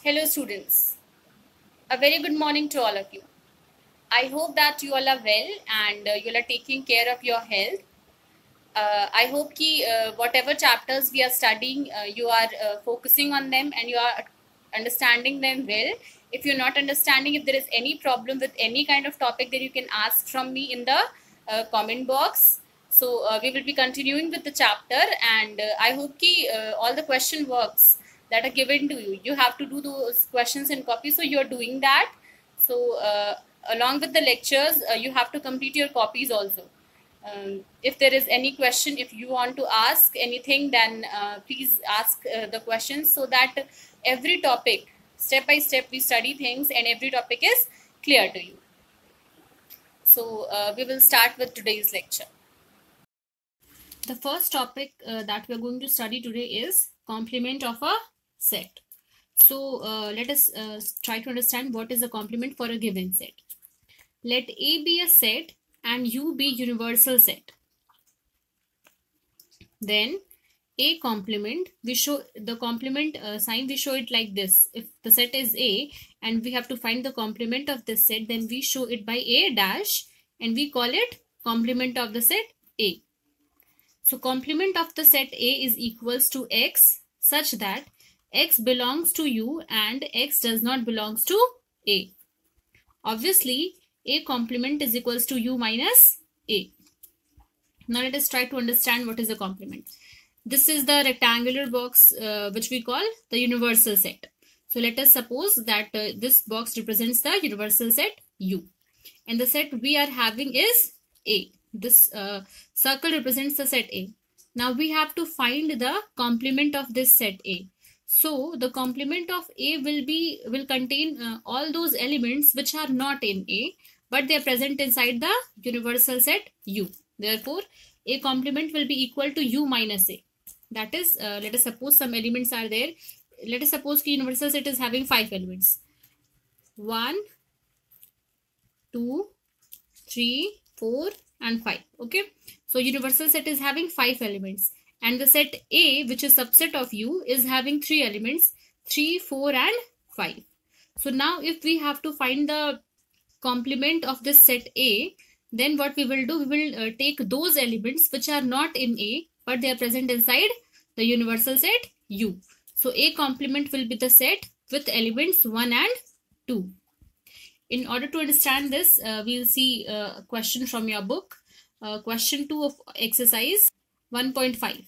Hello students, a very good morning to all of you. I hope that you all are well and you all are taking care of your health. I hope कि whatever chapters we are studying, you are focusing on them and you are understanding them well. If you're not understanding, if there is any problem with any kind of topic, then you can ask from me in the comment box. So we will be continuing with the chapter, and I hope कि all the question works that are given to you. You have to do those questions in copy, so you're doing that. So along with the lectures, you have to complete your copies also. If there is any question, if you want to ask anything, then please ask the questions so that every topic, step by step, we study things and every topic is clear to you. So we will start with today's lecture. The first topic that we are going to study today is complement of a set. So let us try to understand what is a complement for a given set. Let A be a set and U be universal set. Then A complement, we show the complement sign, we show it like this. If the set is A and we have to find the complement of this set, then we show it by A dash and we call it complement of the set A. So complement of the set A is equals to X such that X belongs to U and X does not belongs to A. Obviously, A complement is equals to U minus A. Now let us try to understand what is a complement. This is the rectangular box which we call the universal set. So let us suppose that this box represents the universal set U. And the set we are having is A. This circle represents the set A. Now we have to find the complement of this set A. So the complement of A will contain all those elements which are not in A, but they are present inside the universal set U. Therefore, A complement will be equal to U minus A. That is, let us suppose some elements are there. Let us suppose the universal set is having 5 elements. 1, 2, 3, 4 and 5. Okay. So universal set is having 5 elements. And the set A, which is subset of U, is having 3 elements, 3, 4 and 5. So now if we have to find the complement of this set A, then what we will do, we will take those elements which are not in A, but they are present inside the universal set U. So A complement will be the set with elements 1 and 2. In order to understand this, we will see a question from your book. Question 2 of exercise 1.5.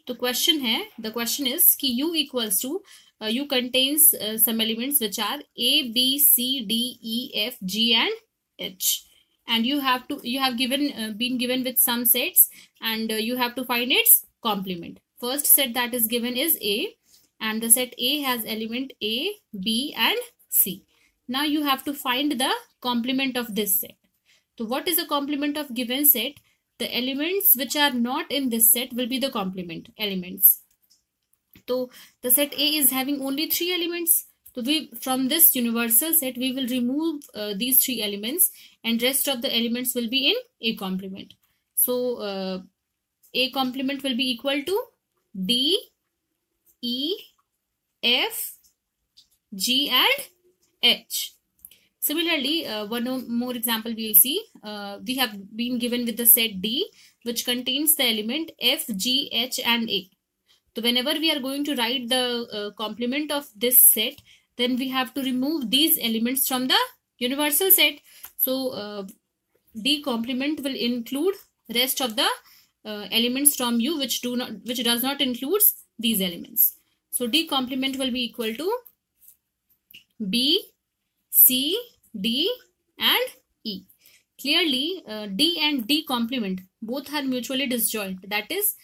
The question is कि U equals to U contains some elements which are A, B, C, D, E, F, G and H, and you have been given with some sets, and you have to find its complement. First set that is given is A, and the set A has element A, B and C. Now you have to find the complement of this set. So what is the complement of given set? The elements which are not in this set will be the complement elements. So the set A is having only 3 elements. So from this universal set, we will remove these 3 elements, and rest of the elements will be in A complement. So A complement will be equal to D, E, F, G and H. Similarly, one more example we will see. We have been given with the set D, which contains the element F, G, H and A. So whenever we are going to write the complement of this set, then we have to remove these elements from the universal set. So D complement will include rest of the elements from U which does not include these elements. So D complement will be equal to B, C, D and E. Clearly, D and D complement both are mutually disjoint. That is,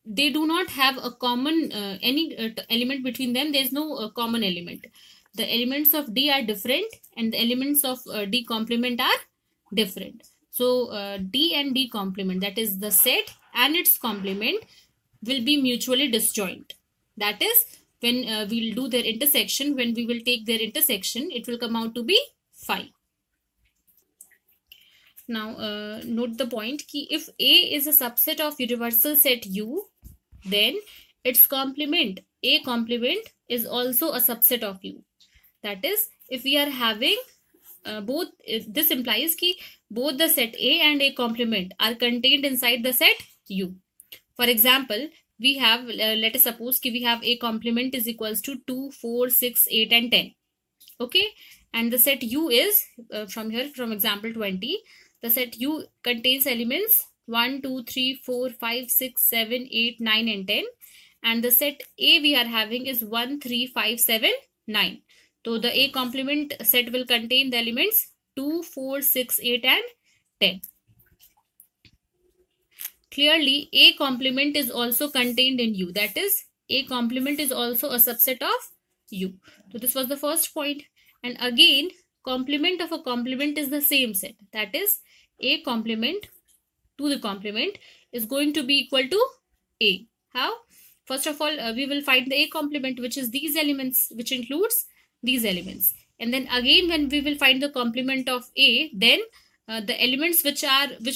they do not have a common any element between them. There is no common element. The elements of D are different and the elements of D complement are different. So D and D complement, that is the set and its complement, will be mutually disjoint. That is, when we will do their intersection, when we will take their intersection, it will come out to be 5. Now note the point कि if A is a subset of universal set U, then its complement A complement is also a subset of U. That is, if we are having both, this implies ki both the set A and A complement are contained inside the set U. For example, we have, let us suppose ki we have A complement is equals to 2, 4, 6, 8 and 10. Okay, and the set U is, from here, from example 20, the set U contains elements 1, 2, 3, 4, 5, 6, 7, 8, 9 and 10. And the set A we are having is 1, 3, 5, 7, 9. So the A complement set will contain the elements 2, 4, 6, 8 and 10. Clearly, A complement is also contained in U. That is, A complement is also a subset of U. So this was the first point. And again, complement of a complement is the same set. That is, A complement to the complement is going to be equal to A. How? First of all, we will find the A complement, which is these elements, which includes these elements. And then again, when we will find the complement of A, then the elements which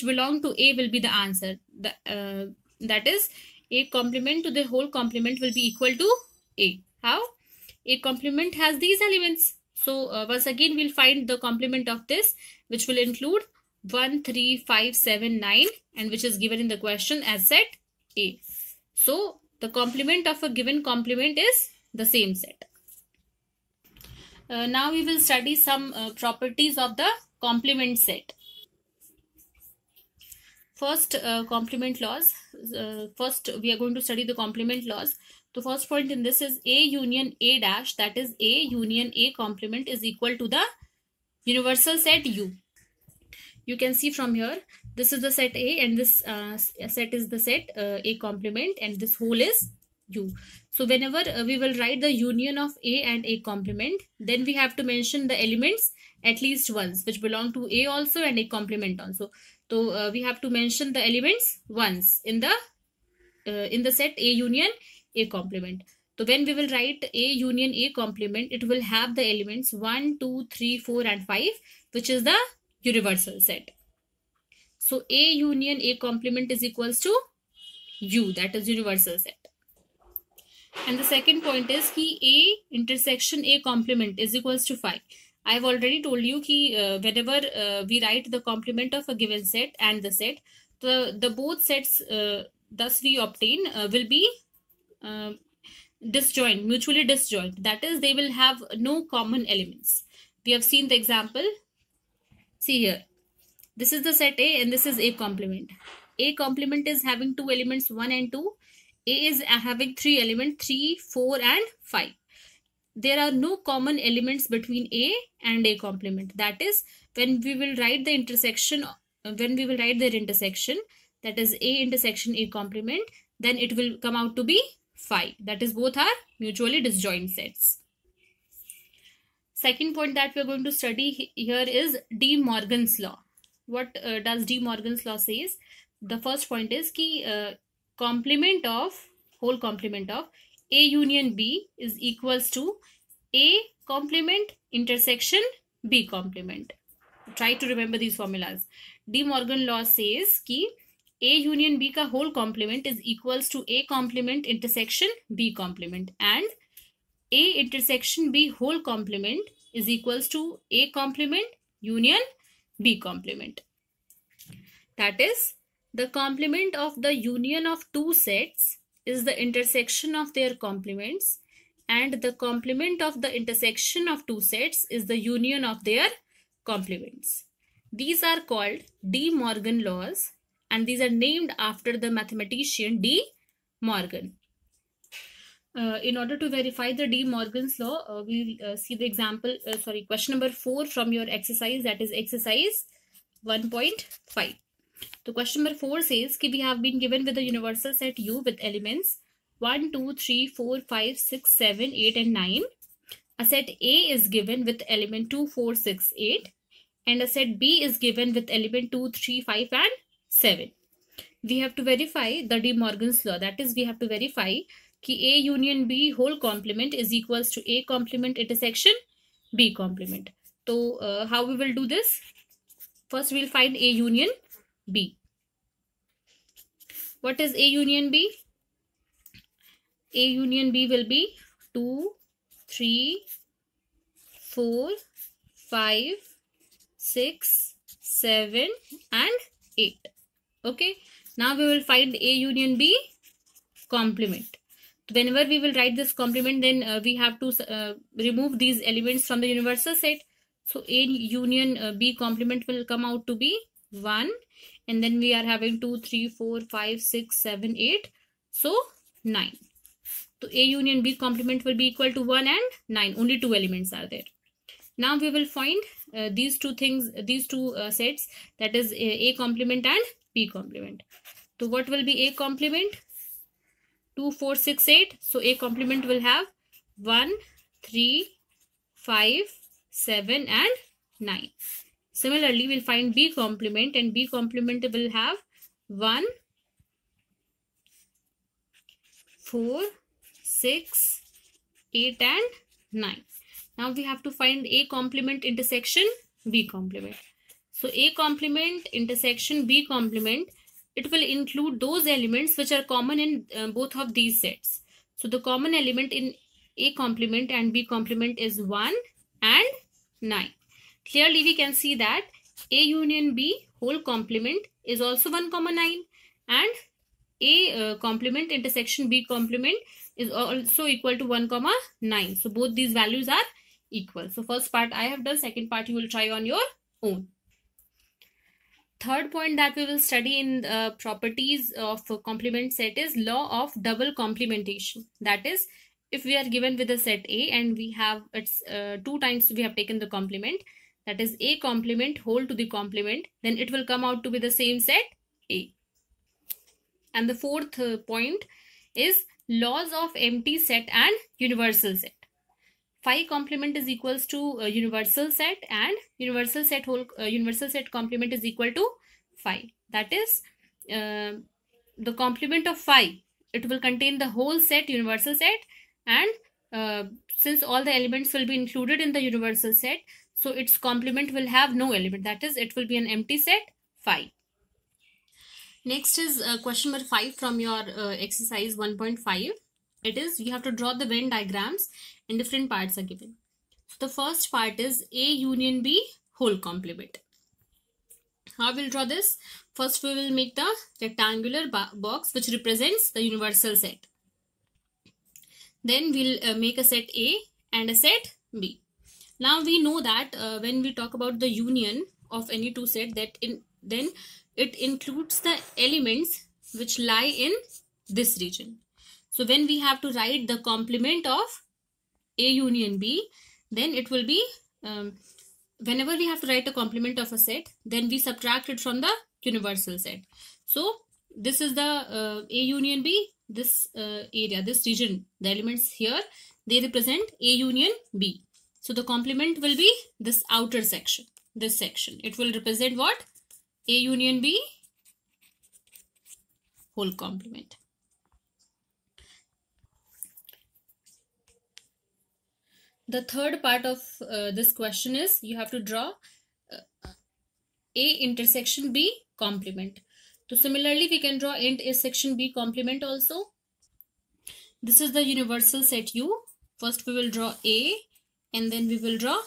belong to A will be the answer. That is, A complement to the whole complement will be equal to A. How? A complement has these elements. So once again, we'll find the complement of this, which will include 1, 3, 5, 7, 9, and which is given in the question as set A. So the complement of a given complement is the same set. Now we will study some properties of the complement set. First, complement laws. First, we are going to study the complement laws. The first point in this is A union A dash, that is A union A complement is equal to the universal set U. You can see from here, this is the set A and this set is the set A complement, and this whole is U. So whenever we will write the union of A and A complement, then we have to mention the elements at least once, which belong to A also and A complement also. So we have to mention the elements once in the set A union A complement. So when we will write A union A complement, it will have the elements 1, 2, 3, 4 and 5, which is the universal set. So A union A complement is equals to U, that is universal set. And the second point is ki A intersection A complement is equals to 5. I have already told you ki whenever we write the complement of a given set and the set, the both sets thus we obtain will be disjoint, mutually disjoint. That is, they will have no common elements. We have seen the example. See here. This is the set A and this is A complement. A complement is having two elements 1 and 2. A is having three elements 3, 4 and 5. There are no common elements between A and A complement. That is, when we will write the intersection, when we will write their intersection, that is A intersection A complement, then it will come out to be 5. That is, both are mutually disjoint sets. Second point that we are going to study here is De Morgan's law. What does De Morgan's law says? The first point is ki complement of, whole complement of A union B is equals to A complement intersection B complement. Try to remember these formulas. De Morgan law says ki A union B ka whole complement is equals to A complement intersection B complement, and A intersection B whole complement is equals to A complement union B complement. That is, the complement of the union of two sets is the intersection of their complements, and the complement of the intersection of two sets is the union of their complements. These are called De Morgan laws, and these are named after the mathematician De Morgan. In order to verify the De Morgan's law, we'll see the example, question number 4 from your exercise, that is exercise 1.5. So question number 4 says ki we have been given with a universal set U with elements 1, 2, 3, 4, 5, 6, 7, 8 and 9. A set A is given with element 2, 4, 6, 8. And a set B is given with element 2, 3, 5 and 7. We have to verify the De Morgan's law. That is, we have to verify ki A union B whole complement is equals to A complement intersection B complement. So how we will do this? First, we will find A union B. What is A union B? A union B will be 2, 3, 4, 5, 6, 7 and 8. Okay. Now we will find A union B complement. Whenever we will write this complement, then we have to remove these elements from the universal set. So A union B complement will come out to be 1, and then we are having 2, 3, 4, 5, 6, 7, 8. So 9. So A union B complement will be equal to 1 and 9. Only 2 elements are there. Now we will find these two things, these two sets, that is A complement and B complement. So what will be A complement? 2, 4, 6, 8. So A complement will have 1, 3, 5, 7 and 9. Similarly, we'll find B complement, and B complement will have 1, 4, 6, 8 and 9. Now we have to find A complement intersection B complement. So A complement intersection B complement, it will include those elements which are common in both of these sets. So the common element in A complement and B complement is 1 and 9. Clearly we can see that A union B whole complement is also 1, 9, and A complement intersection B complement is also equal to 1, 9. So both these values are equal. So first part I have done, second part you will try on your own. Third point that we will study in properties of complement set is law of double complementation. That is, if we are given with a set A and we have it's 2 times we have taken the complement, that is A complement whole to the complement, then it will come out to be the same set A. And the fourth point is laws of empty set and universal set. Phi complement is equals to universal set, and universal set complement is equal to phi. That is the complement of phi, it will contain the whole set, universal set, and since all the elements will be included in the universal set, so its complement will have no element, that is it will be an empty set phi. Next is question number 5 from your exercise 1.5. It is, you have to draw the Venn diagrams and different parts are given. So the first part is A union B whole complement. How we'll draw this? First we will make the rectangular box which represents the universal set. Then we'll make a set A and a set B. Now we know that when we talk about the union of any two set, then it includes the elements which lie in this region. So when we have to write the complement of A union B, then it will be, whenever we have to write a complement of a set, then we subtract it from the universal set. So this is the A union B, this area, this region, the elements here, they represent A union B. So the complement will be this outer section, this section. It will represent what? A union B whole complement. The third part of this question is, you have to draw A intersection B complement. So similarly, we can draw intersection B complement also. This is the universal set U. First we will draw A and then we will draw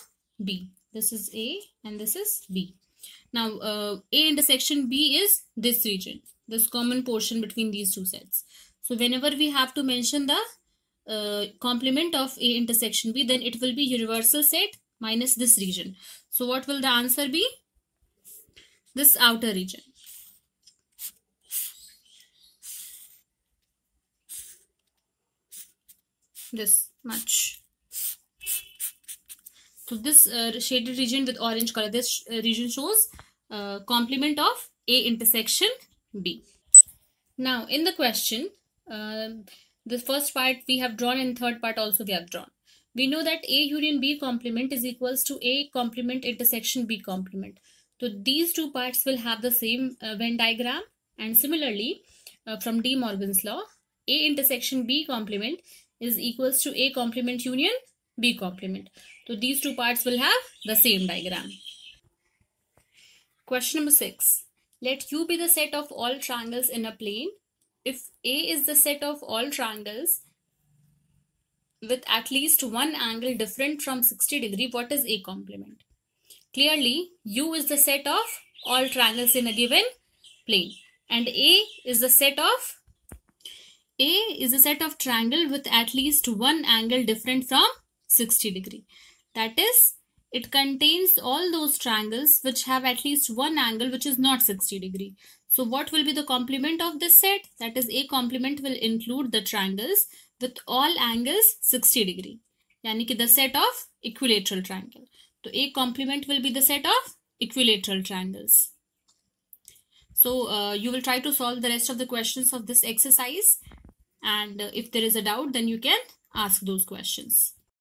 B. This is A and this is B. Now A intersection B is this region, this common portion between these two sets. So whenever we have to mention the complement of A intersection B, then it will be universal set minus this region. So what will the answer be? This outer region. This much. So this shaded region with orange color, this region shows complement of A intersection B. Now in the question, the first part we have drawn and third part also we have drawn. We know that A union B complement is equals to A complement intersection B complement. So these two parts will have the same Venn diagram, and similarly from De Morgan's law, A intersection B complement is equals to A complement union B complement. So these two parts will have the same diagram. Question number 6. Let U be the set of all triangles in a plane. If A is the set of all triangles with at least one angle different from 60 degree, what is A complement? Clearly, U is the set of all triangles in a given plane, and A is the set of triangle with at least one angle different from 60 degree. That is, it contains all those triangles which have at least one angle which is not 60 degree. So what will be the complement of this set? That is, A complement will include the triangles with all angles 60 degree. Yani ki the set of equilateral triangle. So A complement will be the set of equilateral triangles. So you will try to solve the rest of the questions of this exercise. And if there is a doubt, then you can ask those questions.